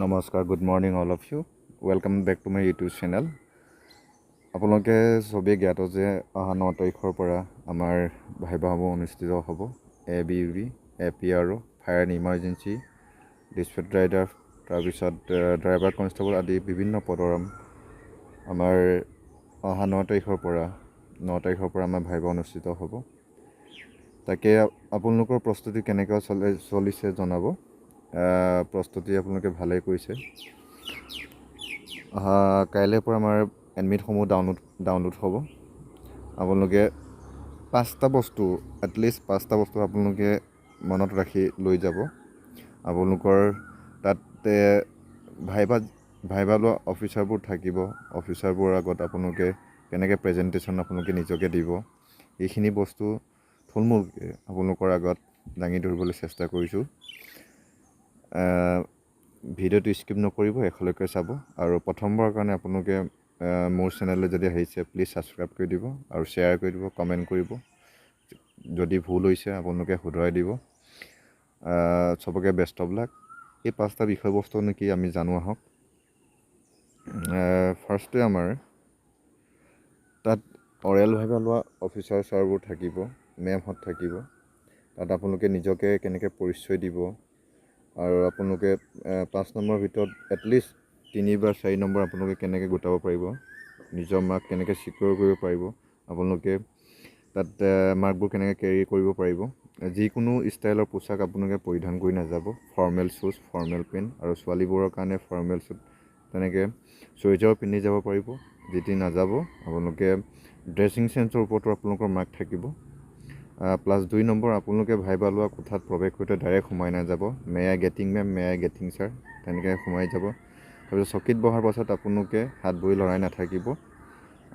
নমস্কাৰ, good morning all of you. Welcome back to my YouTube channel. আপোনালোকে চবেই জ্ঞাত যে অহা 9 তাৰিখৰ পৰা আমাৰ ভাইভাসমূহ অনুষ্ঠিত হ'ব। ABUB, APRO, fire and emergency, dispatch rider, তাৰপিছত ড্ৰাইভাৰ কনষ্টেবল আদি বিভিন্ন পদৰ আমাৰ অহা 9 তাৰিখৰ পৰা আমাৰ ভাইভা অনুষ্ঠিত হ'ব। তাকে আপোনালোকৰ প্ৰস্তুতি কেনেকৈ চলিছে জনাব। প্ৰস্তুতি আপোনালোকে ভালেই কৰিছে। কাইলৈৰ পৰা আমাৰ এডমিটসমূহ ডাউনলোড হ'ব। আপোনালোকে এটলিষ্ট পাঁচটা বস্তু আপোনালোকে মনত ৰাখি লৈ যাব। আপোনালোকৰ তাত ভাইভা লোৱা অফিচাৰবোৰ থাকিব। অফিচাৰবোৰৰ আগত আপোনালোকে কেনেকৈ প্ৰেজেণ্টেশ্যন আপোনালোকে নিজকে দিব, এইখিনি বস্তু থুলমূলকৈ আপোনালোকৰ আগত দাঙি ধৰিবলৈ চেষ্টা কৰিছোঁ। ভিডিঅ'টো স্কিপ নকৰিব, শেষলৈকে চাব। আৰু প্ৰথমবাৰৰ কাৰণে আপোনালোকে মোৰ চেনেললৈ যদি আহিছে প্লিজ ছাবস্ক্ৰাইব কৰি দিব আৰু শ্বেয়াৰ কৰি দিব, কমেণ্ট কৰিব। যদি ভুল হৈছে আপোনালোকে শুধৰাই দিব। চবকে বেষ্ট অফ লাক। এই 5টা বিষয়বস্তুনো কি আমি জানো আহক। ফাৰ্ষ্টে আমাৰ তাত অৰেল ভাইভা লোৱা অফিচাৰ ছাৰবোৰ থাকিব, মেমহঁত থাকিব। তাত আপোনালোকে নিজকে কেনেকৈ পৰিচয় দিব আৰু আপোনালোকে 5 নম্বৰৰ ভিতৰত এটলিষ্ট 3 বা 4 নম্বৰ আপোনালোকে কেনেকৈ গোটাব পাৰিব, নিজৰ মাৰ্ক কেনেকৈ ছিকিউৰ কৰিব পাৰিব, আপোনালোকে তাত মাৰ্কবোৰ কেনেকৈ কেৰি কৰিব পাৰিব। যিকোনো ষ্টাইলৰ পোছাক আপোনালোকে পৰিধান কৰি নাযাব। ফৰ্মেল শ্বুজ, ফৰ্মেল পেণ্ট, আৰু ছোৱালীবোৰৰ কাৰণে ফৰ্মেল শ্বুট তেনেকৈ চুইজাৰ পিন্ধি যাব পাৰিব। যদি নাযাব আপোনালোকে ড্ৰেছিং চেন্সৰ ওপৰতো আপোনালোকৰ মাৰ্ক থাকিব। +2 নম্বৰ আপোনালোকে ভাইভা লোৱা কোঠাত প্ৰৱেশ কৰোঁতে ডাইৰেক্ট সোমাই নাযাব। May I getting ma'am, may I getting sir, তেনেকৈ সোমাই যাব। তাৰপিছত চকীত বহাৰ পাছত আপোনালোকে হাত ভৰি লৰাই নাথাকিব।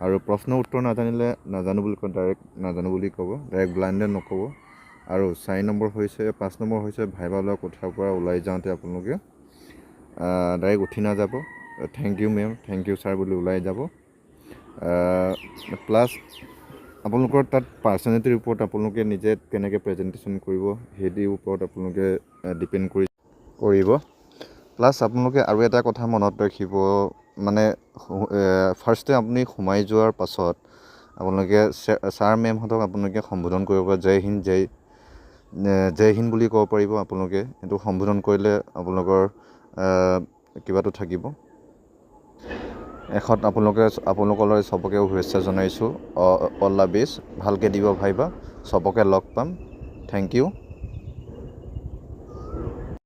আৰু প্ৰশ্ন উত্তৰ নাজানিলে নাজানো বুলি ক'ব, ডাইৰেক্ট নাজানো বুলি ক'ব, ডাইৰেক্ট ব্লাইণ্ডেড নক'ব। আৰু 5 নম্বৰ হৈছে ভাইভা লোৱা কোঠাৰ পৰা ওলাই যাওঁতে আপোনালোকে ডাইৰেক্ট উঠি নাযাব। Thank you ma'am, thank you sir বুলি ওলাই যাব। প্লাছ আপোনালোকৰ তাত পাৰ্চনেলিটিৰ ওপৰত আপোনালোকে নিজে কেনেকৈ প্ৰেজেণ্টেশ্যন কৰিব সেইটোৰ ওপৰত আপোনালোকে ডিপেণ্ড কৰিব। প্লাছ আপোনালোকে আৰু এটা কথা মনত ৰাখিব, মানে ফাৰ্ষ্টে আপুনি সোমাই যোৱাৰ পাছত আপোনালোকে ছাৰ মেমহঁতক আপোনালোকে সম্বোধন কৰিব পাৰে। জয় হিন্দ, জয় হিন্দ বুলি ক'ব পাৰিব। আপোনালোকে এইটো সম্বোধন কৰিলে আপোনালোকৰ কিবাটো থাকিব। শেষত আপোনালোকলৈ চবকে শুভেচ্ছা জনাইছোঁ। অল দ্য বেষ্ট, ভালকৈ দিব ভাইভা, চবকে লগ পাম। Thank U.